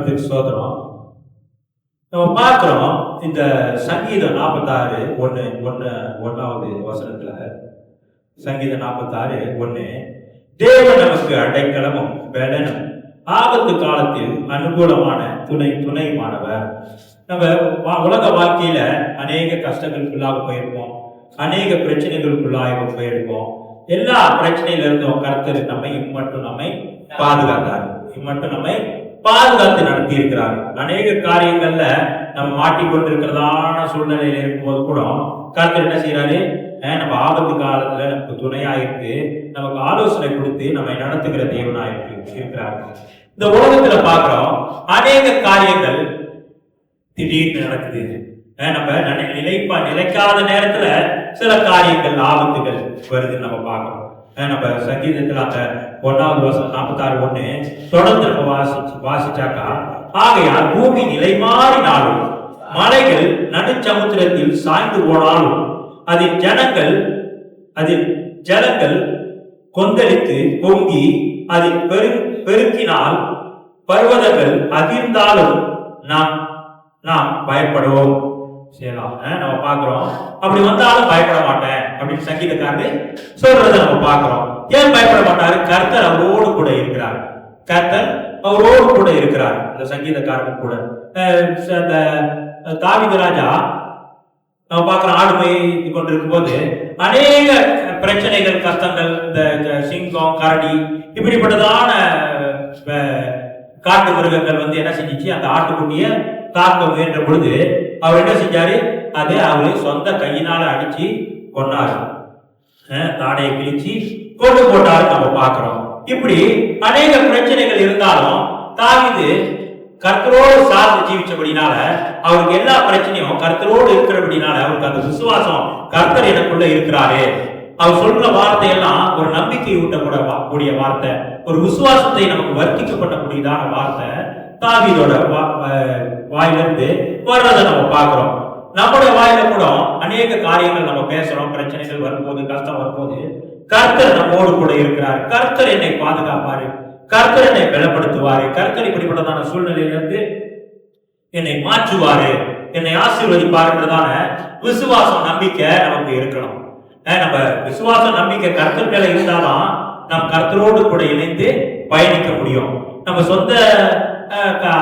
கருத்துக்கு சோதனம். நம்ம பார்க்கிறோம் இந்த சங்கீதம் 46:1 வசனத்துல, சங்கீதம் 46:1, தேவன் நமக்கு அடைக்கலமும் பலனும் ஆபத்து காலத்தில் அனுகூலமான துணையுமானவர். நம்ம உலக வாழ்க்கையில அநேக கஷ்டங்களுக்குள்ளாக போயிருப்போம், அநேக பிரச்சனைகளுக்குள்ளாக போயிருப்போம். எல்லா பிரச்சனையில இருந்தும் கர்த்தர் நம்மை பாதுகாத்தார், நம்மை பாதுகாத்து நடத்தி இருக்கிறார். அநேக காரியங்கள்ல நம்ம மாட்டிக்கொண்டிருக்கிறதான சூழ்நிலையில இருக்கும்போது கூட கர்த்தர் என்ன செய்யறாரு, நம்ம ஆபத்து காலத்துல நமக்கு துணையா இருக்கு, நமக்கு ஆலோசனை கொடுத்து நம்மை நடத்துகிற தேவனா இருக்கிறார். இந்த உலகத்துல பார்க்கிறோம் அநேக காரியங்கள் திடீர்னு நடக்குது. நம்ம நிலைக்காத நேரத்துல சில காரியங்கள் ஆபத்துகள் வருதுன்னு நம்ம பார்க்கிறோம். நம்ம சங்கீதத்துல அந்த 46:1 தொடர்ந்து நம்ம வாசிச்சாக்கா, ஆகையால் பூமி நிலை மாறினாலும் மலைகள் நடுச்சமுத்திரத்தில் சாய்ந்து போனாலும் அதில் ஜலங்கள் கொந்தளித்து பொங்கி அதில் பெருக்கினால் பர்வதங்கள் அதிர்ந்தாலும் நாம் பயப்படுவோம். நம்ம பார்க்கிறோம். அப்படி வந்தாலும் பயப்பட மாட்டேன் அப்படின்னு சங்கீதக்காரரு சொல்றதை நம்ம பார்க்கிறோம். ஏன் பயப்பட மாட்டாரு? கர்த்தர் அவரோடு கூட இருக்கிறார். கர்த்தர் அவரோடு கூட இருக்கிறார். இந்த சங்கீதக்காரருக்கு கூட அந்த தாவீது ராஜா நம்ம பார்க்கிறோம், ஆடு மேய்த்து கொண்டிருக்கும் போது அநேக பிரச்சனைகள், கஷ்டங்கள், இந்த சிங்கம், கரடி இப்படிப்பட்டதான காட்டு மிருகங்கள் என்ன செஞ்சிச்சு, அந்த ஆட்டுக்குட்டிய தாக்க முயன்ற பொழுது அவர் என்ன செஞ்சாரு, அது அவரு சொந்த கையினால அடிச்சு கொண்டாரு, தாடையை கிழிச்சு கொண்டு போட்டாரு நம்ம பார்க்கிறோம். இப்படி அநேக பிரச்சனைகள் இருந்தாலும் தாவீது கர்த்தரோடு சார்ந்து ஜீவிச்சபடினால அவருக்கு எல்லா பிரச்சனையும் கர்த்தரோடு இருக்கிறபடினால அவருக்கு அந்த விசுவாசம், கர்த்தர் எனக்குள்ள இருக்கிறாரு, அவர் சொல்ற வார்த்தையெல்லாம் ஒரு நம்பிக்கை ஊட்டக்கூடிய வார்த்தை, ஒரு விசுவாசத்தை நமக்கு வர்த்திக்கப்படக்கூடியதான வார்த்தை தாவீதோட வாயிலிருந்து வர்றதை நம்ம பார்க்கிறோம். நம்முடைய வாயில கூட அநேக காரியங்கள் நம்ம பேசுறோம். பிரச்சனைகள் வரும்போது, கஷ்டம் வரும்போது கர்த்தர் நம்மோடு கூட இருக்கிறார், கர்த்தர் என்னை பாதுகாப்பாரு, கர்த்தர் என்னை பலப்படுத்துவாரு, கர்த்தர் இப்படிப்பட்டதான சூழ்நிலையிலிருந்து என்னை மாற்றுவாரு, என்னை ஆசீர்வதிப்பாருன்றதான விசுவாசம், நம்பிக்கை நமக்கு இருக்கணும். நம்ம விசுவாசம், நம்பிக்கை கர்த்தர் மேல இருந்தாலும் நம் கர்த்தரோடு கூட இணைந்து பயணிக்க முடியும். நம்ம சொந்த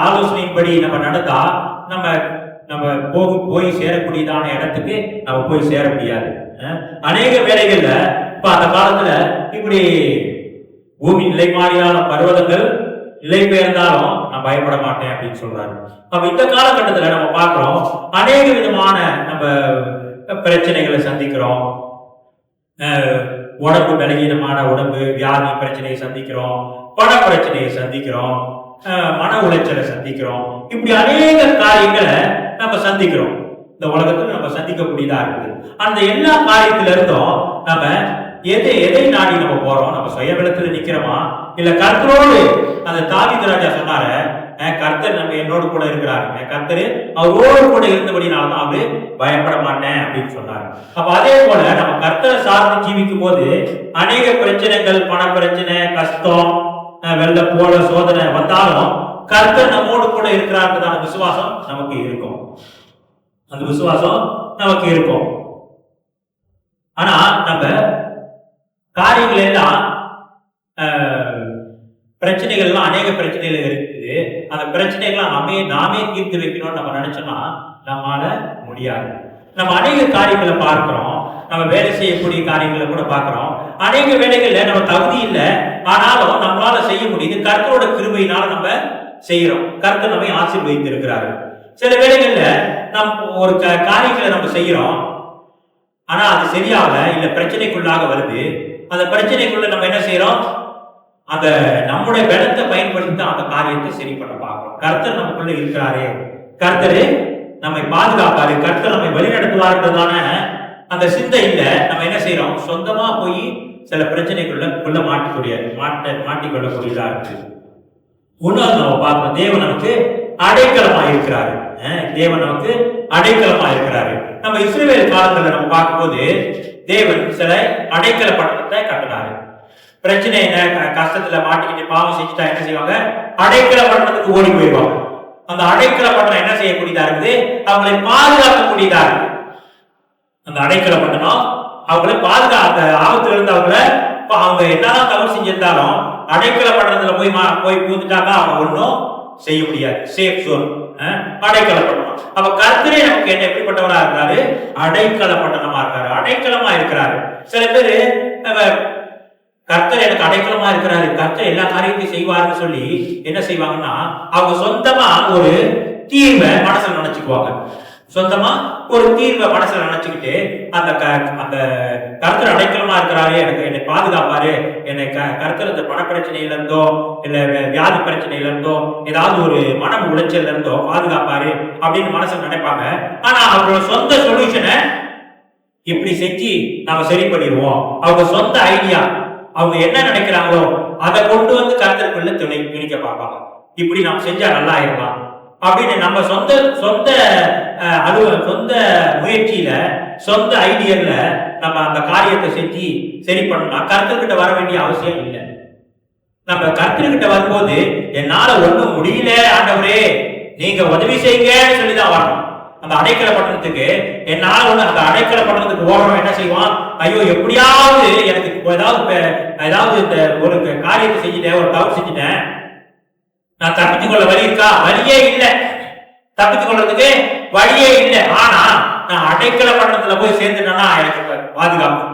ஆலோசனையின்படி நம்ம நடந்தா நம்ம போய் சேரக்கூடியதான இடத்துக்கு நம்ம போய் சேர முடியாது. அநேக வேலைகள்ல இப்ப அந்த காலத்துல இப்படி பூமி நிலை மாறியான பர்வதங்கள் நிலை பெயர்ந்தாலும் நான் பயப்பட மாட்டேன் அப்படின்னு சொல்றாரு. அப்ப இந்த காலகட்டத்துல நம்ம பார்க்கிறோம் அநேக விதமான நம்ம பிரச்சனைகளை சந்திக்கிறோம். உடம்பு பலகீனமான உடம்பு வியாதி பிரச்சனையை சந்திக்கிறோம், பண பிரச்சனையை சந்திக்கிறோம், மன உளைச்சலை சந்திக்கிறோம். இப்படி அநேக காரியங்களை நம்ம சந்திக்கிறோம். இந்த உலகத்துல நம்ம சந்திக்கக்கூடியதா இருக்குது. அந்த எல்லா காரியத்தில இருந்தும் நம்ம எதை நாடி நம்ம போறோம்? நம்ம சுயபலத்துல நிக்கிறோமா, இல்ல கர்த்தரோடு? அந்த தாவீது ராஜா சொன்னாரு, கர்த்தர் நம்ம என்னோடு கூட இருக்கிறாரு, கர்த்தர் அவரோடு கூட இருந்தபடினால்தான் அவரு பயப்பட மாட்டேன் அப்படின்னு சொன்னாரு. அப்ப அதே போல நம்ம கர்த்தரை சார்ந்து ஜீவிக்கும் போது அநேக பிரச்சனைகள், பண பிரச்சனை, கஷ்டம், வெள்ள போல சோதனை வந்தாலும் கர்த்தர் நம்மோடு கூட இருக்கிறாருன்றதான விசுவாசம் நமக்கு இருக்கும். அந்த விசுவாசம் நமக்கு இருக்கும். ஆனா நம்ம காரியங்கள் எல்லாம் பிரச்சனைகள் எல்லாம் அநேக பிரச்சனைகள் இருக்குது. அந்த பிரச்சனைகள்லாம் நாமே தீர்த்து வைக்கணும்னு நம்ம நினைச்சோம்னா நம்மால முடியாது. நம்ம அநேக காரியங்களை பார்க்கிறோம், நம்ம வேலை செய்யக்கூடிய காரியங்களை கூட பார்க்கிறோம். அநேக வேலைகள்ல நம்ம தகுதி இல்லை, ஆனாலும் நம்மளால செய்ய முடியுது. கர்த்தரோட கிருபையினால நம்ம செய்யறோம். கர்த்தர் நம்மை ஆசீர்வதித்து இருக்கிறாரு. சில வேலைகள்ல நம்ம ஒரு காரியங்களை நம்ம செய்யறோம், ஆனா அது சரியாகல, இல்ல பிரச்சனைக்குள்ளாக வருது. அந்த பிரச்சனைக்குள்ள நம்ம என்ன செய்யறோம்? அந்த நம்முடைய பலத்தை பயன்படுத்தி தான் அந்த காரியத்தை சரி பண்ண பார்க்கிறோம். கர்த்தர் நமக்குள்ள இருக்கிறாரு, கர்த்தர் நம்மை பாதுகாப்பாரு, கர்த்தர் நம்மை வழிநடத்துவாருன்றதான அந்த சிந்தை இல்ல. நம்ம என்ன செய்யறோம்? சொந்தமா போய் சில பிரச்சனைக்குள்ள மாட்டிக்கொள்ளக்கூடியதா இருக்கு. ஒன்னாவது நம்ம பார்க்கிறோம், தேவன் நமக்கு அடைக்கலமா இருக்கிறாரு. தேவன் நமக்கு அடைக்கலமா இருக்கிறாரு. நம்ம இஸ்ரவேல் காலத்துல நம்ம பார்க்கும்போது தேவன் சில அடைக்கல பட்டணத்தை கட்டினாரு. பிரச்சனை என்ன, கஷ்டத்துல மாட்டிக்கிட்டு பாவம் செஞ்சுட்டா என்ன செய்வாங்க? அடைக்கல பட்டணத்துக்கு ஓடி போயிடுவாங்க. அந்த அடைக்கல பட்டணம் என்ன செய்யக்கூடியதா இருக்குது? அவங்களை பாதுகாக்கக்கூடியதா இருக்கு. அந்த அடைக்கல பட்டணம் அவங்களை பாதுகாக்க ஆபத்துல இருந்து அவங்க என்னதான் தவறு செஞ்சிருந்தாலும் அடைக்கல பட்டணத்துல போய் பூந்துட்டாக்கா அவங்க ஒன்றும் செய்ய முடியாது. சேஃப் ஜோன் அடைக்கல பட்டணம். அப்ப கர்த்தரே நமக்கு என்ன எப்படிப்பட்டவரா இருக்காரு? அடைக்கல பட்டணமா இருக்காரு, அடைக்கலமா இருக்கிறாரு. சில பேரு கர்த்தர் எனக்கு அடைக்கலமா இருக்கிறாரு, கர்த்தர் எல்லா காரியத்தையும் செய்வாருன்னு சொல்லி என்ன செய்வாங்கன்னா அவங்க சொந்தமா ஒரு தீர்வை மனசுல நினைச்சுக்குவாங்க. சொந்தமா ஒரு தீர்வை மனசுல நினைச்சுக்கிட்டு அந்த கர்த்தர் அடைக்கலமா இருக்கிறாரு, எனக்கு என்னை பாதுகாப்பாரு, என்னை கர்த்தர் இந்த பண பிரச்சனையில இருந்தோ இல்ல வியாதி பிரச்சனையில இருந்தோ ஏதாவது ஒரு மன உளைச்சல்ல இருந்தோ பாதுகாப்பாரு அப்படின்னு மனசுல நினைப்பாங்க. ஆனா அவங்களோட சொந்த சொல்யூஷனை இப்படி செஞ்சு நம்ம சரி பண்ணிடுவோம், அவங்க சொந்த ஐடியா, அவங்க என்ன நினைக்கிறாங்களோ அதை கொண்டு வந்து கர்த்தருக்குள்ள திணிக்க பார்ப்பாங்க. இப்படி நம்ம செஞ்சா நல்லா ஆயிடலாம் அப்படின்னு நம்ம சொந்த முயற்சியில சொந்த ஐடியால நம்ம அந்த காரியத்தை செஞ்சு சரி பண்ணலாம். கர்த்தர்கிட்ட வர வேண்டிய அவசியம் இல்லை. நம்ம கர்த்தர்கிட்ட வரும்போது என்னால ஒண்ணும் முடியல ஆண்டவரே நீங்க உதவி செய்யுங்கன்னு சொல்லிதான் வரணும். அந்த அடைக்கல பட்டணத்துக்கு என்னால ஒண்ணு அந்த அடைக்கல பட்டணத்துக்கு ஓடுறோம் என்ன செய்வான்? ஐயோ எப்படியாவது எனக்கு ஏதாவது இந்த ஒரு காரியத்தை செஞ்சுட்டேன், ஒரு தவறு செஞ்சுட்டேன், நான் தப்பித்துக் கொள்ள வழி இருக்கா? வழியே இல்லை, தப்பித்துக் கொள்றதுக்கு வழியே இல்லை. ஆனா நான் அடைக்கல பட்டணத்துல போய் சேர்ந்துட்டேன்னா எனக்கு பாதுகாப்பு.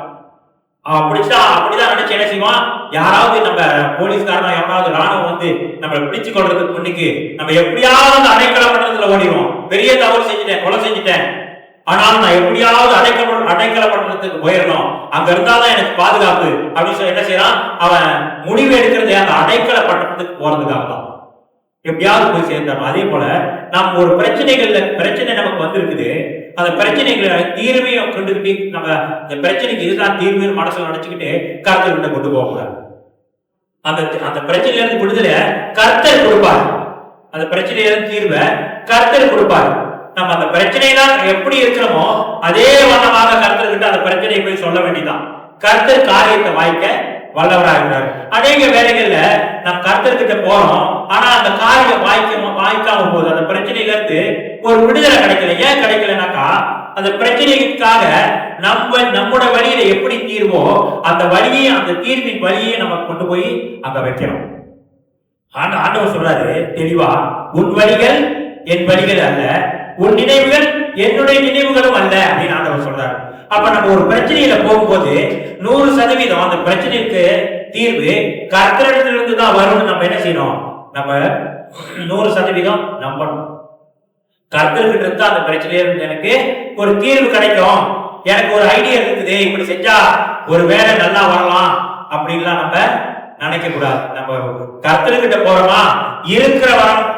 அப்படிதான் நினைச்சு என்ன செய்வான்? யாராவது நம்ம போலீஸ்காரனா எவனாவது ராணுவம் வந்து நம்ம பிடிச்சு கொள்றதுக்கு முன்னுக்கு நம்ம எப்படியாவது அடைக்கல பட்டணத்துல ஓடிடுவோம். பெரிய தவறு செஞ்சுட்டேன், கொலை செஞ்சுட்டேன், ஆனாலும் நான் எப்படியாவது அடைக்கல பட்டணத்துக்கு போயிடணும், அங்க இருந்தாதான் எனக்கு பாதுகாப்பு அப்படின்னு சொல்லி என்ன செய்யறான்? அவன் முடிவு எடுக்கிறது அந்த அடைக்கல பட்டணத்துக்கு போறதுக்காக தான். எப்படியாவது போய் சேர்ந்தோம். அதே போல நம்ம ஒரு பிரச்சனை நமக்கு வந்திருக்குது, அந்த பிரச்சனைகளை தீர்வையும் கொண்டுகிட்டு நம்ம இந்த பிரச்சனைக்கு இதுதான் தீர்வுன்னு மனசுல நினைச்சுக்கிட்டு கர்த்தர்கிட்ட கொண்டு போகக்கூடாது. அந்த பிரச்சனையில இருந்து விடுதலை கர்த்தர் கொடுப்பாரு, அந்த பிரச்சனையில இருந்து தீர்வை கர்த்தர் கொடுப்பாரு. நம்ம அந்த பிரச்சனையெல்லாம் எப்படி இருக்கிறோமோ அதே வண்ணமாக கர்த்தர்கிட்ட அந்த பிரச்சனையை போய் சொல்ல வேண்டியதான். கர்த்தர் காரியத்தை வாய்க்க வல்லவராகிறார். அநேக வேலைகள்ல நம்ம கர்த்தர்கிட்ட போறோம், ஆனா அந்த காரியம் வாய்க்காம போகுது. அந்த பிரச்சனையில இருந்து ஒரு விடுதலை கிடைக்கல. ஏன் கிடைக்கலனாக்கா அந்த பிரச்சனைக்காக நம்மோட வழியில எப்படி தீர்வோ அந்த வழியை, அந்த தீர்வின் வழியை நம்ம கொண்டு போய் அங்க வைக்கிறோம். ஆண்டவர் சொல்றாரு தெளிவா, உன் வழிகள் என் வழிகள் அல்ல, உன் நினைவுகள் என்னுடைய நினைவுகளும் அல்ல அப்படின்னு ஆண்டவர் சொல்றாரு. அப்ப நம்ம ஒரு பிரச்சனையில போகும்போது 100% அந்த பிரச்சனைக்கு தீர்வு கர்த்தரிடத்திலிருந்து தான் வரும்னு நம்ம என்ன செய்யணும்? நம்ம 100% நம்பணும். கர்த்தர்கிட்ட இருந்து அந்த பிரச்சனையில இருந்து எனக்கு ஒரு தீர்வு கிடைக்கும், எனக்கு ஒரு ஐடியா இருக்குது, இப்படி செஞ்சா ஒரு வேலை நல்லா வரலாம் அப்படின்லாம் நம்ம நினைக்க கூடாது. நம்ம கர்த்தர்கிட்ட போறோமா இருக்கிற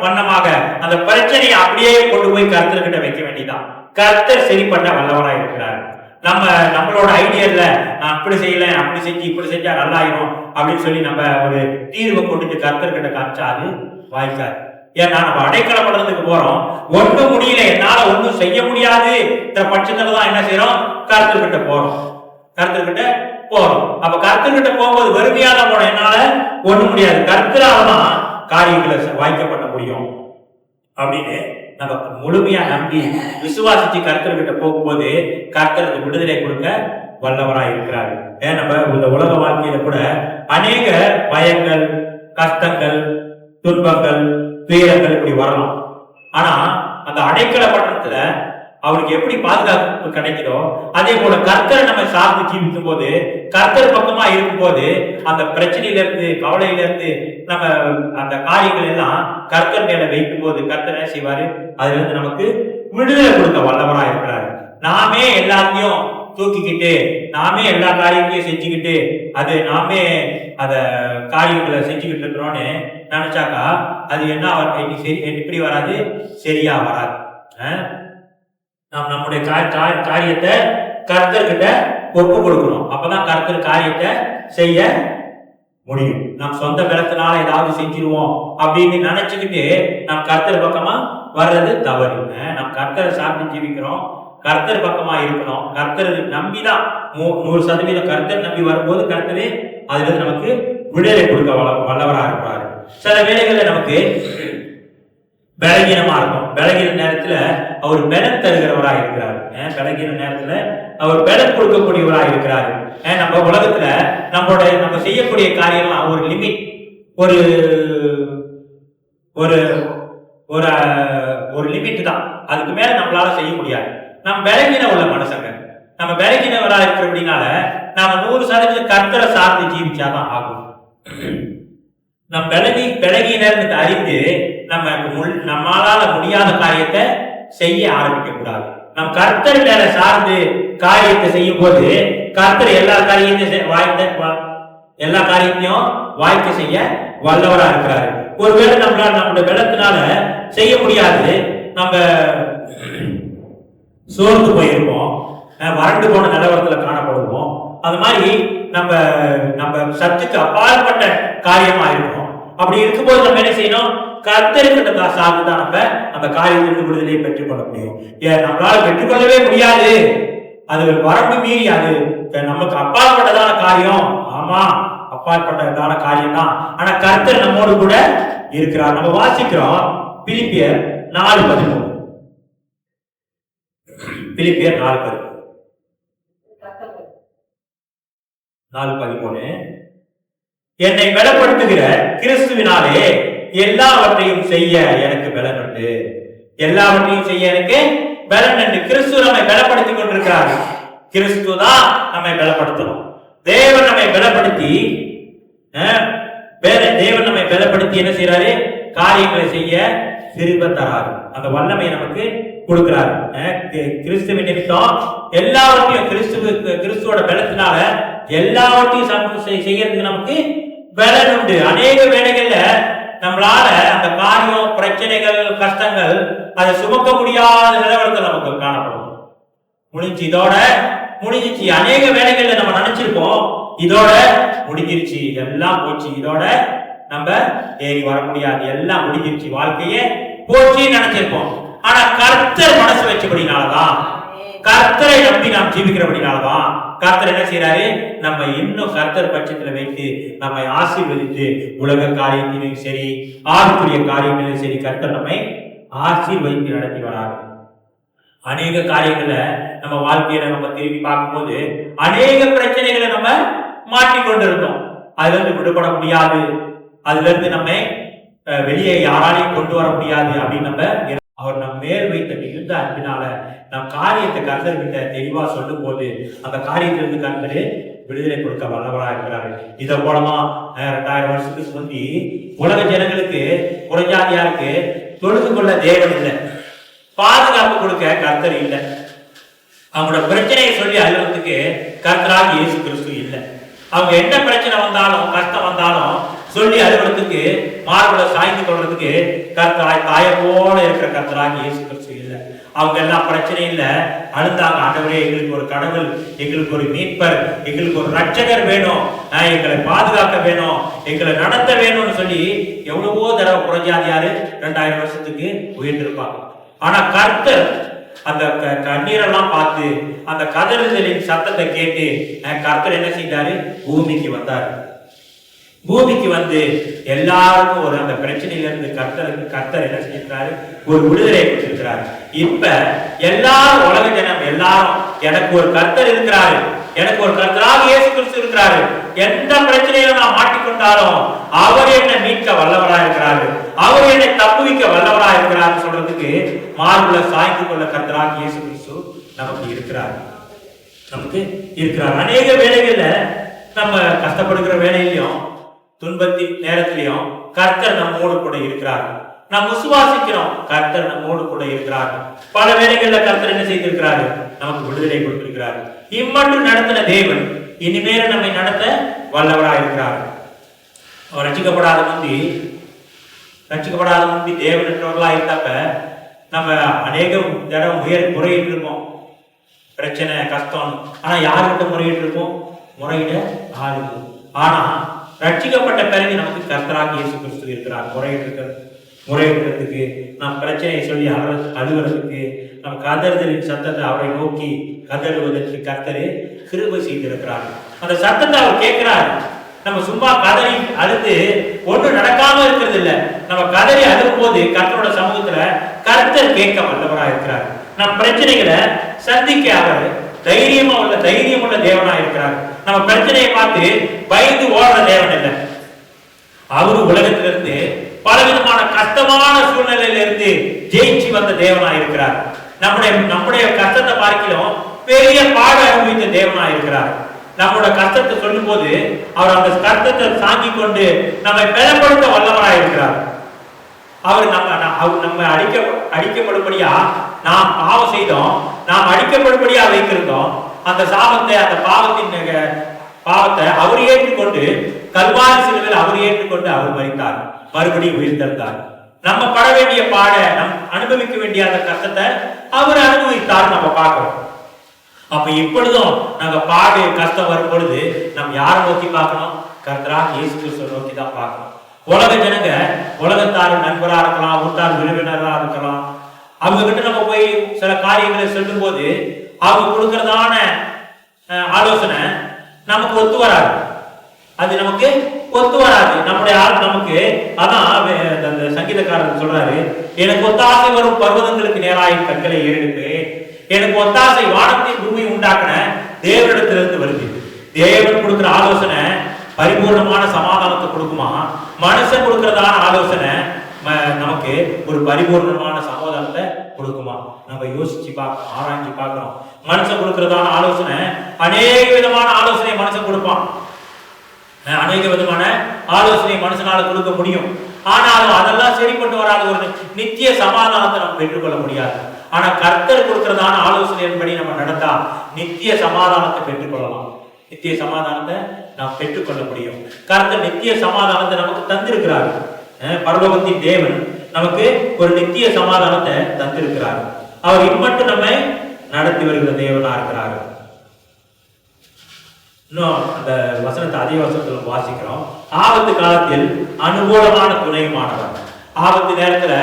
வண்ணமாக அந்த பிரச்சனையை அப்படியே கொண்டு போய் கர்த்தர்கிட்ட வைக்க வேண்டியதான். கர்த்தர் சரி பண்ண வல்லவராக இருக்கிறார். நம்மளோட ஐடியால நான் அப்படி செய்யல, அப்படி செஞ்சு இப்படி செஞ்சா நல்லாயிரும் அப்படின்னு சொல்லி நம்ம ஒரு தீர்வை கொண்டுட்டு கர்த்தர்கிட்ட காமிச்சாது வாய்க்காது. ஏன்னா நம்ம அடைக்கல படுறதுக்கு போறோம், ஒன்றும் முடியல, என்னால ஒன்றும் செய்ய முடியாது பட்சத்துல தான் என்ன செய்யறோம்? கர்த்தர்கிட்ட போறோம். அப்ப கர்த்தர்கிட்ட போகும்போது வறுமையா தான் போனோம், என்னால ஒண்ணும் முடியாது, கர்த்தராலதான் காரியங்களை வாய்க்க பண்ண முடியும் அப்படின்னு நம்ம முழுமையா நம்பி விசுவாசிச்சு கர்த்தர்கிட்ட போகும்போது கர்த்தர் விடுதலை கொடுக்க வல்லவராய் இருக்கிறார். ஏன் நம்ம இந்த உலக வாழ்க்கையில கூட அநேக பயங்கள், கஷ்டங்கள், துன்பங்கள், துயரங்கள் இப்படி வரலாம். ஆனா அந்த அடைக்கல பட்டணத்துல அவருக்கு எப்படி பாதுகாப்பு கிடைக்குதோ அதே போல கர்த்தரை நம்ம சார்ந்து ஜீவிக்கும் போது, கர்த்தர் பக்கமா இருக்கும் போது அந்த பிரச்சனையில இருந்து, கவலையில இருந்து நம்ம அந்த காரியங்கள் எல்லாம் கர்த்தர் மேல வைக்கும் போது கர்த்தர் என்ன செய்வாரு? அதுல இருந்து நமக்கு விடுதலை கொடுக்க வல்லவரா இருக்கிறாரு. நாமே எல்லாத்தையும் தூக்கிக்கிட்டு, நாமே எல்லா காரியத்தையும் செஞ்சுக்கிட்டு, அது நாமே அத காரியங்களை செஞ்சுக்கிட்டு இருக்கிறோம்னு நினைச்சாக்கா அது என்ன சரி எப்படி வராது? சரியா வராது. நாம் நம்முடைய காரியத்தை கர்த்தர்கிட்ட ஒப்பு கொடுக்கணும். அப்பதான் கர்த்தர் காரியத்தை செய்ய முடியும். நாம் சொந்த பலத்தினால ஏதாவது செஞ்சிருவோம் அப்படின்னு நினைச்சுக்கிட்டு நாம் கர்த்தர் பக்கமா வர்றது தவறு. நாம் கர்த்தரை சார்ந்து ஜீவிக்கிறோம், கர்த்தர் பக்கமா இருக்கணும். கர்த்தர் நம்பிதான் 100% கர்த்தர் நம்பி வரும்போது கர்த்தரே அதுல இருந்து நமக்கு விடுதலை கொடுக்க வல்லவரா இருப்பாரு. சில வேளைகள்ல நமக்கு பலகீனமா இருக்கும். பலகீன நேரத்துல அவர் பலம் தருகிறவராக இருக்கிறார். பலகீன நேரத்துல அவர் பலம் கொடுக்கக்கூடியவராக இருக்கிறார். நம்ம உலகத்துல நம்ம செய்யக்கூடிய காரியம்லாம் ஒரு லிமிட், ஒரு ஒரு ஒரு லிமிட் தான். அதுக்கு மேல நம்மளால செய்ய முடியாது. நம்ம பலகீன உள்ள மனுஷங்க. நம்ம பலகீனவராக இருக்கிற அப்படின்னால நாம 100% கர்த்தரை சார்ந்து ஜீவிச்சாதான் ஆகும். நம் பலகீனர்னு அறிந்து நம்மளால முடியாத காரியத்தை செய்ய ஆரம்பிக்க கூடாது. நம் கர்த்தர் மேல சார்ந்து காரியத்தை செய்யும் போது கர்த்தர் எல்லா காரியத்தையும் வாய்க்க செய்ய வல்லவரா இருக்கிறாரு. ஒருவேளை நம்மளால நம்முடைய பலத்தினால செய்ய முடியாது, நம்ம சோர்ந்து போயிருப்போம், வறண்டு போன நிலவரத்துல காணப்படுவோம். அது மாதிரி நம்ம சத்துக்கு அப்பாற்பட்ட காரியமா இருக்கும். அப்படி இருக்கும்போது நம்ம என்ன செய்யணும்? கர்த்தர்கிட்ட சார்ந்துதான் நம்ம அந்த காரியத்திற்கு விடுதலையை பெற்றுக்கொள்ள முடியும். நம்மளால பெற்றுக்கொள்ளவே முடியாது, அது வரம்பு மீறி, அது நமக்கு அப்பாற்பட்டதான காரியம். ஆமா, அப்பாற்பட்டதான காரியம் தான். ஆனா கர்த்தர் நம்மோடு கூட இருக்கிறார். நம்ம வாசிக்கிறோம் பிலிப்பியர் 4:13. பிலிப்பியர் 4:13. என்னை பலப்படுத்துகிற கிறிஸ்துவினாலே எல்லாவற்றையும் செய்ய எனக்கு பலன் உண்டு. எல்லாவற்றையும் செய்ய எனக்கு பலன் உண்டு. கிறிஸ்து நம்மை பலப்படுத்திக் கொண்டிருக்கிறார். கிறிஸ்து தான் நம்மை பலப்படுத்தணும். தேவன் நம்மை பலப்படுத்தி என்ன செய்யறாரு? காரியங்களை செய்ய திரும்ப தராரு. அந்த வல்லமையை நமக்கு கொடுக்கிறாரு. கிறிஸ்துவின் நிமித்தம் எல்லாவற்றையும் கிறிஸ்துவோட பலத்தினால எல்லாவற்றையும் செய்யறதுக்கு நமக்கு பலன் உண்டு. அநேக வேளைகள்ல நம்மளால அந்த காரியம், பிரச்சனைகள், கஷ்டங்கள் அதை சுமக்க முடியாத நிலவரத்தில் நமக்கு காணப்படும். இதோட முடிஞ்சிச்சு. அநேக வேலைகள்ல நம்ம நினைச்சிருப்போம் இதோட முடிஞ்சிருச்சு, எல்லாம் போச்சு, இதோட நம்ம ஏறி வர முடியாது, எல்லாம் முடிஞ்சிருச்சு, வாழ்க்கையே போச்சுன்னு நினைச்சிருப்போம். ஆனா கர்த்தர் மனசு வச்சபடினாலதான், கர்த்தரை நம்பி நாம் ஜீவிக்கிறபடினாலதான் கர்த்தர் என்ன செய்யறாரு? நம்ம இன்னும் கர்த்தர் பட்சத்துல வைத்து நம்மை ஆசீர்வதித்து உலக காரியத்திலும் சரி, ஆவிக்குரிய காரியங்களிலும் சரி, கர்த்தர் நம்மை ஆசீர்வதித்து நடத்தி வராரு. அநேக காரியங்களை நம்ம வாழ்க்கையில நம்ம திரும்பி பார்க்கும்போது அநேக பிரச்சனைகளை நம்ம மாட்டிக்கொண்டிருந்தோம். அதுல இருந்து விடுபட முடியாது, அதுல இருந்து நம்ம வெளியே யாராலையும் கொண்டு வர முடியாது அப்படின்னு நம்ம அவர் நம் மேல் வைத்த மிகுந்த அன்பினால நம் காரியத்தை கர்த்தர் கிட்ட தெளிவா சொல்லும் போது அந்த காரியத்திலிருந்து கர்த்தர் விடுதலை கொடுக்க வல்லவரா இருக்கிறாரு. இதை போலமா 2000 வருஷத்துக்கு முந்தி உலக ஜனங்களுக்கு, புறஜாதியாருக்கு தொழுது கொள்ள தேவன் இல்லை, பாதுகாப்பு கொடுக்க கர்த்தர் இல்லை, அவங்களோட பிரச்சனையை சொல்லி அழுவதுக்கு கர்த்தராக இயேசு கிறிஸ்து இல்லை. அவங்க என்ன பிரச்சனை வந்தாலும், கஷ்டம் வந்தாலும் சொல்லி அழுவதுக்கு, மார்புல சாய்ந்து கொள்றதுக்கு கர்த்தராய் தாயை போல இருக்கிற கர்த்தராக இயேசு கிறிஸ்து இல்லை. அவங்க எல்லாம் பிரச்சனை இல்லை, அழுந்தாங்க. ஆண்டவரே, எங்களுக்கு ஒரு கடவுள், எங்களுக்கு ஒரு மீட்பர், எங்களுக்கு ஒரு ரட்சகர் வேணும், எங்களை பாதுகாக்க வேணும், எங்களை நடத்த வேணும்னு சொல்லி எவ்வளவோ தடவை புறஜாதியாரு 2000 வருஷத்துக்கு உயர்ந்திருப்பாங்க. ஆனா கர்த்தர் அந்த கண்ணீரெல்லாம் பார்த்து அந்த கதறுதலின் சத்தத்தை கேட்டு கர்த்தர் என்ன செய்தாரு? பூமிக்கு வந்தாரு. பூமிக்கு வந்து எல்லாருக்கும் ஒரு அந்த பிரச்சனையில இருந்து கர்த்தர் என்ன செஞ்சிருக்காரு? ஒரு விடுதலை கொடுத்திருக்கிறாரு. இப்ப எல்லாரும், உலக ஜனம் எல்லாரும், எனக்கு ஒரு கர்த்தர் இருக்கிறாரு, எனக்கு ஒரு கர்த்தராக இயேசு கிறிஸ்து இருக்கிறாரு, எந்த பிரச்சனையில நான் மாட்டிக்கொண்டாலும் அவர் என்னை மீட்க வல்லவரா இருக்கிறாரு, அவர் என்னை தப்புவிக்க வல்லவரா இருக்கிறார் சொல்றதுக்கு மார்புல சாய்ந்து கொள்ள கர்த்தராக இயேசு கிறிஸ்து நமக்கு இருக்கிறார். அநேக வேலைகள்ல நம்ம கஷ்டப்படுகிற வேலையிலையும் துன்பத்தின் நேரத்திலையும் கர்த்தர் நம்மோடு கூட இருக்கிறார். நாம் விசுவாசிக்கிறோம், கர்த்தர் நம்மோடு கூட இருக்கிறார். பல வேலைகள்ல கர்த்தர் என்ன செய்திருக்கிறாரு? நமக்கு விடுதலை கொடுத்திருக்கிறார். இம்மட்டும் நடத்தின தேவன் இனிமேல நம்மை நடத்த வல்லவரா இருக்கிறார். அவர் ரட்சிக்கப்படாத முந்தி தேவன் என்றவர்களா இருந்தப்ப நம்ம அநேக தடவை முறையிட்டு இருக்கோம், பிரச்சனை கஷ்டம். ஆனா யாருக்கிட்ட முறையிட்டு இருக்கோம்? முறையிட ஆளுக்கு. ஆனா ரட்சிக்கப்பட்ட பிறகு நமக்கு கர்த்தராக இயேசு கிறிஸ்து இருக்கிறார். முறையிடுறதுக்கு, நம் பிரச்சனையை சொல்லி அழுவதற்கு, நம் கதறுதலின் சத்தத்தை அவரை நோக்கி கதறுவதற்கு கர்த்தரே கிருபை செய்திருக்கிறார். அந்த சத்தத்தை அவர் கேட்கிறார். நம்ம சும்மா கதறி அழுது ஒண்ணு நடக்காம இருக்கிறது இல்ல. நம்ம கதறி அழுகும் போது கர்த்தரோட சமூகத்துல கர்த்தர் கேட்க வல்லவரா இருக்கிறார். நம் பிரச்சனைகளை சந்திக்க அவர் தைரியம் உள்ள தேவனா இருக்கிறார். நம்ம பிரச்சனையை பார்த்து பயந்து ஓடுற தேவன் இல்லை. அவரு உலகத்திலிருந்து பலவிதமான கஷ்டமான சூழ்நிலையில இருந்து ஜெயிச்சு வந்த தேவனா இருக்கிறார். நம்முடைய கஷ்டத்தை பார்க்கிறோம் பெரிய பாட அனுபவித்த தேவனா இருக்கிறார். நம்மளோட கஷ்டத்தை சொல்லும் போது அவர் அந்த கஷ்டத்தை தாங்கி கொண்டு நம்மை பலப்படுத்த வல்லவராக இருக்கிறார். அவர் நம்ம அடிக்கப்படும்படியா நாம் பாவம் செய்தோம், நாம் அடிக்கப்படும்படியா வைத்திருந்தோம். அந்த சாபத்தை அந்த பாவத்தை அவர் ஏற்றுக்கொண்டு கல்வாரி சிலுவையில் அவர் ஏற்றுக்கொண்டு அவர் மரித்தார், மறுபடியும் உயிர்த்தெழுந்தார். நம்ம பட வேண்டிய பாட நம் அனுபவிக்க வேண்டிய அந்த கஷ்டத்தை அவர் அனுபவித்தார் நம்ம பார்க்கிறோம். அப்ப இப்பொழுதும் நாங்க பாடு கஷ்டம் வரும் பொழுது நம்ம யாரை நோக்கி பார்க்கணும்? கர்த்தராகிய இயேசு கிறிஸ்துவை நோக்கி தான் பார்க்கணும். உலக ஜனங்க உலகத்தார் நண்பரா இருக்கலாம், ஊட்டார் விரும்பினரா இருக்கலாம், அவங்க கிட்ட நம்ம போய் சில காரியங்களை சொல்லும் போது அவங்க கொடுக்கறதான ஆலோசனை நமக்கு ஒத்து வராது. அது நமக்கு ஒத்து வராது. நம்முடைய ஆள் நமக்கு அதான் அந்த சங்கீதக்காரர் சொல்றாரு, எனக்கு ஒத்தாசை வரும் பர்வதங்களுக்கு நேராய் கற்களை ஏறெடுப்பு, எனக்கு ஒத்தாசை வானத்தின் பூமி உண்டாக்குன தேவனிடத்திலிருந்து வருது. தேவன் கொடுக்கிற ஆலோசனை பரிபூர்ணமான சமாதானத்தை கொடுக்குமா? மனுஷன் கொடுக்கறதான ஆலோசனை நமக்கு ஒரு பரிபூர்ணமான சமாதானத்தை கொடுக்குமா? நம்ம யோசிச்சு பார்க்கணும், ஆராய்ச்சி பார்க்கணும். மனுஷன் கொடுக்கறதான ஆலோசனை அநேக விதமான ஆலோசனை மனுஷன் கொடுப்பான். அநேக விதமான ஆலோசனை மனுஷனால கொடுக்க முடியும். ஆனாலும் அதெல்லாம் சரிப்பட்டு வராத ஒரு நித்திய சமாதானத்தை நம்ம பெற்றுக்கொள்ள முடியாது. ஆனா கர்த்தர் கொடுக்கிறதான ஆலோசனையின்படி நம்ம நடந்தா நித்திய சமாதானத்தை பெற்றுக்கொள்ளலாம். நித்திய சமாதானத்தை நாம் பெற்றுக்கொள்ள முடியும். கர்த்தர் நித்திய சமாதானத்தை நமக்கு தந்திருக்கிறார். பரலோகத்தின் தேவன் நமக்கு ஒரு நித்திய சமாதானத்தை தந்திருக்கிறார். அவர் இம்மட்டும் நம்மை நடத்தி வருகிற தேவனா இருக்கிறார். இன்னும் அந்த வசனத்தை அதே வசனத்துல வாசிக்கிறோம். ஆபத்து காலத்தில் அனுகூலமான துணையுமானவர். ஆபத்து நேரத்துல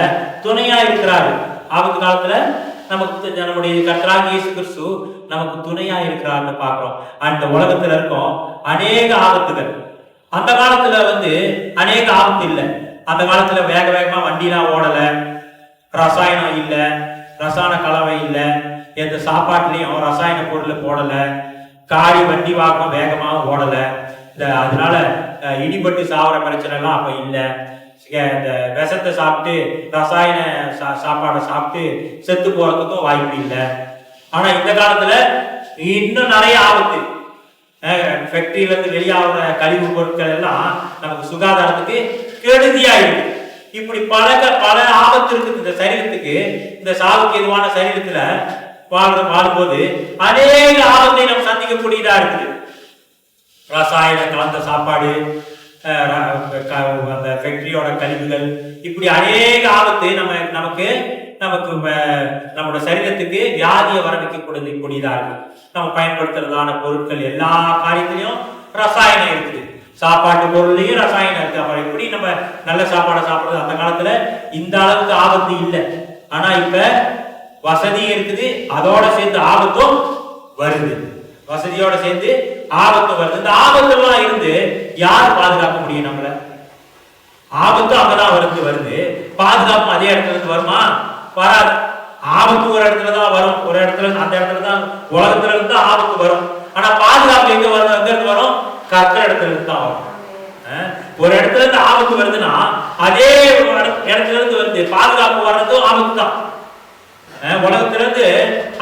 துணையா இருக்கிறாரு. ஆபத்து காலத்துல நமக்கு நம்முடைய கர்த்தராகிய இயேசு கிறிஸ்து நமக்கு துணையா இருக்கிறார்னு பாக்குறோம். அந்த உலகத்துல இருக்கும் அநேக ஆபத்துகள். அந்த காலத்துல அநேக ஆபத்து இல்லை. அந்த காலத்துல வேக வேகமா வண்டிலாம் ஓடல, ரசாயனம் இல்லை, ரசாயன கலவை இல்லை, எந்த சாப்பாட்டுலயும் ரசாயன பொருள் போடல, காடி வண்டி வாகனம் வேகமாக ஓடல. அதனால இடிபட்டு சாவர பிரச்சனை எல்லாம் அப்ப இல்லை. இந்த விஷத்தை சாப்பிட்டு ரசாயன சாப்பாடை சாப்பிட்டு செத்து போறதுக்கும் வாய்ப்பு இல்லை. ஆனா இந்த காலத்துல இன்னும் நிறைய ஆபத்து. ஃபேக்டரியில இருந்து வெளியாகிற கழிவு பொருட்கள் எல்லாம் நமக்கு சுகாதாரத்துக்கு கெடுதியா இருக்கு. இப்படி பல ஆபத்து இருக்குது இந்த சரீரத்துக்கு. இந்த சாவுக்கு எதுவான சரீரத்துல வாழும்போது அநேக ஆபத்தை நம்ம சந்திக்கக்கூடியதா இருக்குது. ரசாயன கலந்த சாப்பாடு, அந்த ஃபேக்டரியோட கழிவுகள், இப்படி அநேக ஆபத்து நமக்கு நம்மளோட சரீரத்துக்கு வியாதியை வரவைக்கக்கூடியதா இருக்கு. நம்ம பயன்படுத்துறதான பொருட்கள் எல்லா காரியத்திலையும் ரசாயனம் இருக்குது. சாப்பாட்டு பொருள்லயும் ரசாயனம் இருக்கு. அப்புறம் எப்படி நம்ம நல்ல சாப்பாடை சாப்பிடுறது? அந்த காலத்துல இந்த அளவுக்கு ஆபத்து இல்லை. ஆனா இப்ப வசதியும் இருக்குது, அதோட சேர்ந்து ஆபத்தும் வருது. வசதியோட சேர்ந்து ஆபத்து வருது. இந்த ஆபத்தெல்லாம் இருந்து யார் பாதுகாக்க முடியும் நம்மள? ஆபத்து அங்கதான் வருது. பாதுகாப்பு அதே இடத்துல இருந்து வருமா? வராது. ஆபத்து ஒரு இடத்துலதான் வரும். ஒரு இடத்துல அந்த இடத்துலதான் உலகத்துல இருந்து ஆபத்து வரும். ஆனா பாதுகாப்பு எங்க இருந்து வரும்? கர்த்தர் இடத்துல இருந்து தான் வரும். ஒரு இடத்துல இருந்து ஆபத்து வருதுன்னா அதே இடத்துல இருந்து வருது. பாதுகாப்பு வர்றதும் ஆபத்து தான். உலகத்திலிருந்து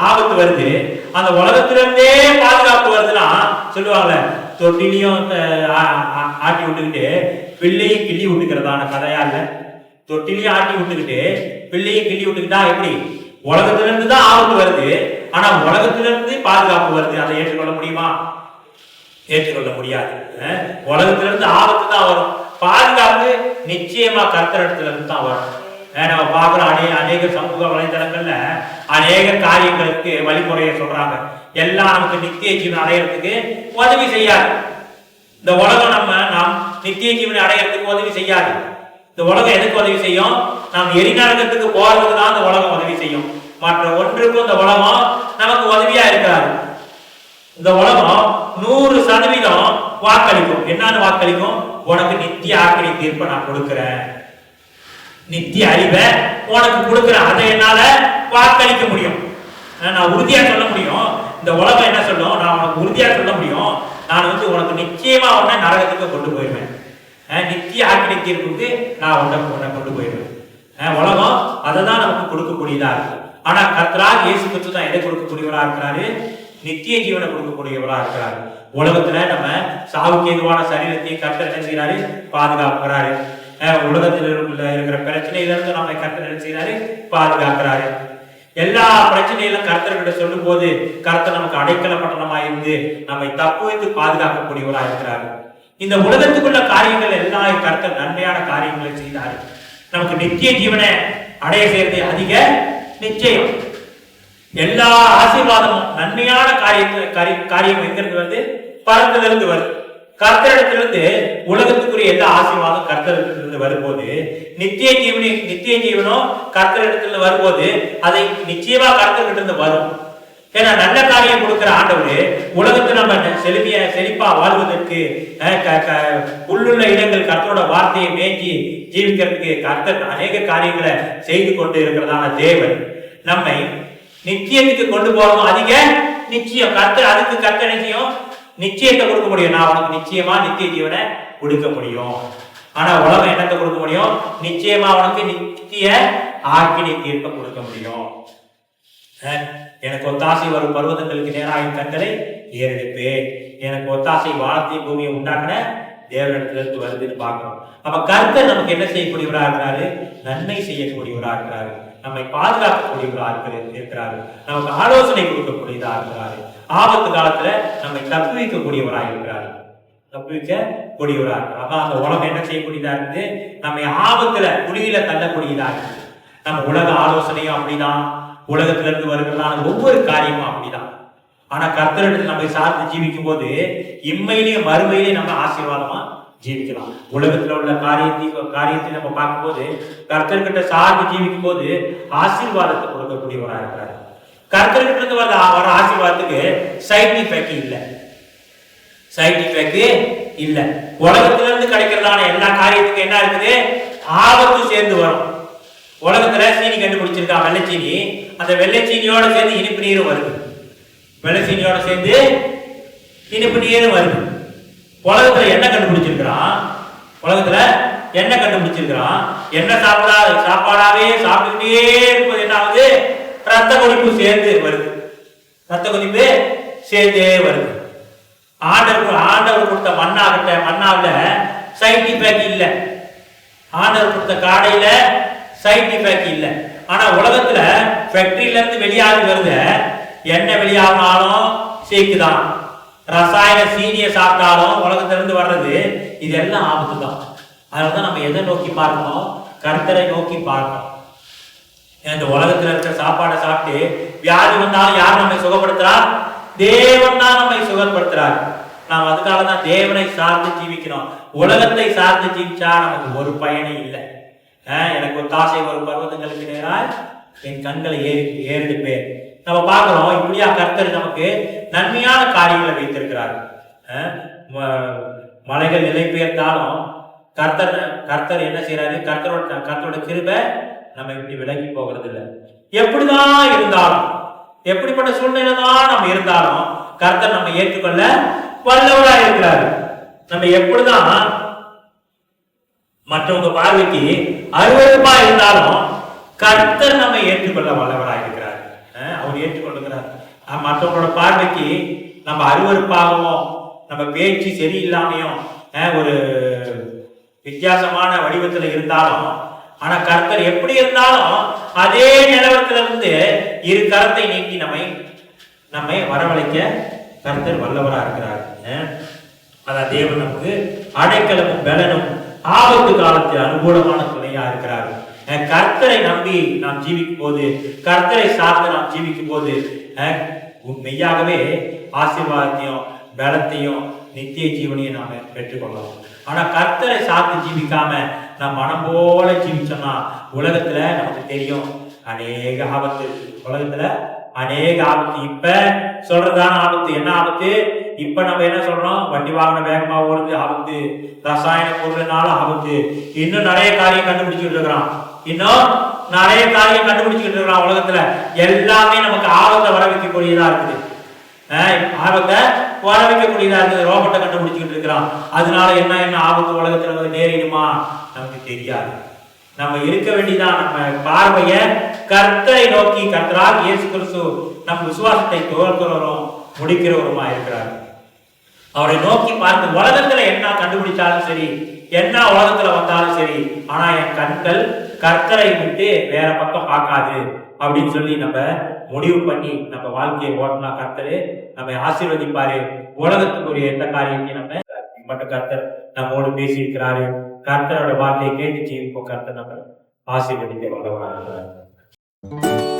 ஆபத்து வருது. அந்த உலகத்திலிருந்தே பாதுகாப்பு வருதுன்னா சொல்லுவாங்கல்ல, தொட்டிலையும் ஆட்டி விட்டுக்கிட்டு பிள்ளையும் கிள்ளி விட்டுக்கிறதான கதையா இல்ல? தொட்டிலையும் ஆட்டி விட்டுக்கிட்டு பிள்ளையும் கிள்ளி விட்டுக்கிட்டா எப்படி? உலகத்திலிருந்து தான் ஆபத்து வருது. ஆனா உலகத்திலிருந்து பாதுகாப்பு வருது. அதை ஏற்றுக்கொள்ள முடியுமா? ஏற்றுக்கொள்ள முடியாது. உலகத்திலிருந்து ஆபத்து தான் வரும். பாதுகாப்பு நிச்சயமா கர்த்தர் இடத்துல இருந்து தான் வரும். நம்ம பார்க்கிறோம் அநேக சமூக வலைதளங்கள்ல அநேக காரியங்களுக்கு வழிமுறையை சொல்றாங்க. எல்லாம் நமக்கு நித்திய ஜீவன் அடையறதுக்கு உதவி செய்யாது. இந்த உலகம் நாம் நித்திய ஜீவனை அடையறதுக்கு உதவி செய்யாது. இந்த உலகம் எதுக்கு உதவி செய்யும்? நாம் எரிநரகத்துக்கு போறதுக்கு தான் இந்த உலகம் உதவி செய்யும். மற்ற ஒன்றுக்கும் இந்த உலகம் நமக்கு உதவியா இருக்காது. இந்த உலகம் 100% வாக்களிக்கும். என்னன்னு வாக்களிக்கும்? உனக்கு நித்திய ஆக்கினை தீர்ப்பை நான் கொடுக்கிறேன், நித்திய அறிவை உனக்கு கொடுக்கிறேன். அதை என்னால வாக்களிக்க முடியும், நான் உறுதியா சொல்ல முடியும். இந்த உலகம் என்ன சொல்லும்? நான் உனக்கு உறுதியா சொல்ல முடியும், நான் உனக்கு நிச்சயமா உன்னை நரகத்துக்கு கொண்டு போயிடுவேன், நித்திய ஆக்கினை தீர்ப்புக்கு நான் உன்னை கொண்டு போயிடுவேன். உலகம் அதை தான் நமக்கு கொடுக்கக்கூடியதா இருக்கு. ஆனா கர்த்தராகிய இயேசு கிறிஸ்து தான் எதை கொடுக்கக்கூடியவரா இருக்கிறாரு? நித்திய ஜீவனை கொடுக்கக்கூடியவரா இருக்கிறாரு. உலகத்துல நம்ம சாவுக்கு எதுவான சரீரத்தையும் கர்த்தர் என்ன செய்யறாரு? பாதுகாக்கிறாரு. உலகத்தில் இருக்கிற பிரச்சனையில இருந்து நம்ம கர்த்தர் என்ன செய்யறாரு? பாதுகாக்கிறாரு. எல்லா பிரச்சனையிலும் கர்த்தர்கிட்ட சொல்லும் போது கர்த்தர் நமக்கு அடைக்கல பட்டணமா இருந்து நம்மை தப்பு வைத்து பாதுகாக்கக்கூடியவரா இருக்கிறாரு. இந்த உலகத்துக்குள்ள காரியங்கள் எல்லாம் கர்த்தர் நன்மையான காரியங்களை செய்தாரு. நமக்கு நித்திய ஜீவனை அடைய செய்யறது அதிக நிச்சயம். எல்லா ஆசீர்வாதமும் நன்மையான காரியம் எங்கிருந்து வருது? பரத்திலிருந்து வருது. கர்த்தரிடத்திலிருந்து உலகத்துக்குரிய எல்லா ஆசீர்வாதம் கர்த்தரிடத்திலிருந்து வரும்போது நித்திய ஜீவனும் கர்த்தரிடத்திலிருந்து வரும்போது அதை நிச்சயமா கர்த்தரிடத்திலிருந்து வரும். ஏன்னா நல்ல காரியம் கொடுக்கிற ஆண்டவர் உலகத்தை நம்ம செழிப்பா வாழ்வதற்கு உள்ளுள்ள இடங்கள் கர்த்தரோட வார்த்தையை மேய்ச்சி ஜீவிக்கிறதுக்கு கர்த்தர் அநேக காரியங்களை செய்து கொண்டு இருக்கிறதான தேவன் நம்மை நிச்சயத்துக்கு கொண்டு போறதும் அதிக நிச்சயம். அதுக்கு கர்த்தர் நிச்சயம் நிச்சயத்தை கொடுக்க முடியும். நான் உனக்கு நிச்சயமா நித்திய ஜீவனை கொடுக்க முடியும். ஆனா உலகம் என்னத்தை கொடுக்க முடியும்? நிச்சயமா உனக்கு நித்திய ஆக்கினை தீர்ப்பை கொடுக்க முடியும். எனக்கு ஒத்தாசை வரும் பர்வதங்களுக்கு நேராக கண்களை ஏறெடுப்பேன். எனக்கு ஒத்தாசை வானத்தை பூமியை உண்டாக்குன தேவனிடத்திலிருந்து வருதுன்னு பார்க்கணும். அப்ப கர்த்தர் நமக்கு என்ன செய்யக்கூடியவரா இருக்கிறாரு? நன்மை செய்யக்கூடியவரா இருக்கிறாரு, நம்மை பாதுகாக்கக்கூடியவரா இருக்கிறாரு, நமக்கு ஆலோசனை கொடுக்கக்கூடியதா இருக்கிறாரு, ஆபத்து காலத்துல நம்மை தப்புவிக்கக்கூடியவரா இருக்கிறாரு, தப்புவிக்கக்கூடியவரா இருக்கிறார். அப்ப அந்த உலகம் என்ன செய்யக்கூடியதா இருக்குது? நம்மை ஆபத்துல குழியில தள்ளக்கூடியதா இருக்குது. நம்ம உலக ஆலோசனையும் அப்படிதான், உலகத்திலிருந்து வருகிறதான ஒவ்வொரு காரியமும் அப்படிதான். ஆனா கர்த்தரிடத்தில் நம்மை சார்ந்து ஜீவிக்கும் போது இம்மையிலேயும் மறுமையிலேயும் நம்ம ஆசீர்வாதமா ஜீவிக்கலாம். உலகத்துல உள்ள காரியத்தை நம்ம பார்க்கும்போது கர்த்தர்கிட்ட சார்ந்து ஜீவிக்கும் போது ஆசீர்வாதத்தை கொடுக்கக்கூடியவராக இருக்கிறார். கர்த்தர்கிட்ட இருந்து வர ஆசீர்வாதத்துக்கு சைட் எஃபெக்ட் இல்ல. உலகத்துல இருந்து கிடைக்கிறதான எல்லா காரியத்துக்கும் என்ன இருக்குது? ஆபத்து சேர்ந்து வரும். உலகத்துல சீனி கண்டுபிடிச்சிருக்கா, வெள்ளைச்சீனி. அந்த வெள்ளைச்சீனியோட சேர்ந்து இனிப்பு நீரும் வருது, வெள்ளைச்சீனியோட சேர்ந்து இனிப்பு நீரும் வருது. உலகத்துல என்ன கண்டுபிடிச்சிருக்கிறான்? என்ன சாப்பாடாவே சாப்பிட்டுக்கிட்டே இருப்பது என்ன ஆகுது? ரத்த கொதிப்பு சேர்ந்து வருது, சேர்ந்தே வருது. ஆண்டவர் கொடுத்த மண்ணாவில சைட் எஃபெக்ட் இல்ல, ஆண்டவர் கொடுத்த காடையில சைட் எஃபெக்ட் இல்ல. ஆனா உலகத்துல ஃபேக்டரியில இருந்து வெளியாகி வருது என்ன வெளியாகினாலும் சீக்குதான், ரசாயன சீனியை சாப்பிட்டாலும் உலகத்துல இருந்து வர்றது இதெல்லாம் ஆபத்து தான். அதனாலதான் நம்ம எதை நோக்கி பார்க்கணும்? கர்த்தரை நோக்கி பார்க்கணும். இந்த உலகத்துல இருக்கிற சாப்பாடை சாப்பிட்டு வியாதி வந்தாலும் யார் நம்மை சுகப்படுத்துறா? தேவன் தான் நம்மை சுகப்படுத்துறாரு. நாம் அதுக்காக தான் தேவனை சார்ந்து ஜீவிக்கணும். உலகத்தை சார்ந்து ஜீவிச்சா நமக்கு ஒரு பயனும் இல்லை. எனக்கு ஒரு தாசை வரும் பர்வதங்களுக்கு நேராக என் கண்களை ஏறெடுப்பேன். நம்ம பார்க்கிறோம் இப்படியா கர்த்தர் நமக்கு நன்மையான காரியங்களை வைத்திருக்கிறார். மலைகள் நிலை பெயர்ந்தாலும் கர்த்தர் என்ன செய்யறாரு? கர்த்தரோட கிருபை நம்ம இப்படி விலகி போகிறது இல்லை. எப்படிதான் இருந்தாலும், எப்படிப்பட்ட சூழ்நிலை தான் நம்ம இருந்தாலும் கர்த்தர் நம்ம ஏற்றுக்கொள்ள வல்லவரா இருக்கிறாரு. நம்ம எப்படிதான் மற்றவங்க பார்வைக்கு அருவருப்பா இருந்தாலும் கர்த்தர் நம்ம ஏற்றுக்கொள்ள வல்லவராக இருக்கிறார். அவர் ஏற்றுக்கொள்ளுகிறார். மற்றவங்களோட பார்வைக்கு நம்ம அருவருப்பாகவும் நம்ம பேச்சு சரியில்லாமையும் ஒரு வித்தியாசமான வடிவத்துல இருந்தாலும், ஆனா கர்த்தர் எப்படி இருந்தாலும் அதே நிலவரத்திலிருந்து இரு கரத்தை நீக்கி நம்மை வரவழைக்க கர்த்தர் வல்லவரா இருக்கிறார். அதான் தேவன் நமக்கு அடைக்கலமும் பலனும் ஆபத்து காலத்தில் அனுகூலமான துணையா இருக்கிறார். கர்த்தரை நம்பி நாம் ஜீவிக்கும் போது, கர்த்தரை சார்ந்து நாம் ஜீவிக்கும் போது மெய்யாகவே ஆசீர்வாதத்தையும் பலத்தையும் நித்திய ஜீவனையும் நாம பெற்றுக்கொள்ளலாம். ஆனா கர்த்தரை சார்ந்து ஜீவிக்காம நாம் மனம் போல ஜீவிச்சோம்னா உலகத்துல நமக்கு தெரியும் அநேக ஆபத்து, உலகத்துல அநேக ஆபத்து. இப்ப சொல்றதான ஆபத்து. என்ன ஆபத்து? இப்ப நம்ம என்ன சொல்றோம்? வண்டி வாகன வேகமா ஓடுது ஆபத்து, ரசாயன பொருள்னால ஆபத்து, இன்னும் நிறைய காரியம் கண்டுபிடிச்சுட்டு இருக்கிறான். இன்னும் நிறைய காரியம் கண்டுபிடிச்சுட்டு இருக்கிறான். உலகத்துல எல்லாமே நமக்கு ஆபத்தை வர வைக்கக்கூடியதா இருக்குது. ஆபத்தை வர வைக்கக்கூடியதா இருக்குது. ரோபோட்டை கண்டுபிடிச்சுக்கிட்டு இருக்கிறான். அதனால என்ன என்ன ஆபத்து உலகத்துல வந்து நேரிடுமா நமக்கு தெரியாது. நம்ம இருக்க வேண்டியதான் நம்ம பார்வைய கர்த்தரை நோக்கி. கர்த்தரால் இயேசு கிறிஸ்து நம் விசுவாசத்தை துவக்கிறவரும் முடிக்கிறவருமா இருக்கிறார். அவரை நோக்கி பார்த்து உலகத்துல என்ன கண்டுபிடிச்சாலும் சரி, என்ன உலகத்துல வந்தாலும் சரி, ஆனா என் கண்கள் கர்த்தரை விட்டு வேற பக்கம் பார்க்காது அப்படின்னு சொல்லி நம்ம முடிவு பண்ணி நம்ம வாழ்க்கையை ஓட்டினா கர்த்தரு நம்ம ஆசீர்வதிப்பாரு. உலகத்துக்குரிய எந்த காரியத்தையும் நம்ம மட்டும் கர்த்தர் நம்மோடு பேசி இருக்கிறாரு. கர்த்தரோட வார்த்தையை கேட்டு ஜீவிப்போம். கர்த்தர் நம்ம ஆசீர்வதிக்க வல்லவராக இருக்கிறார்.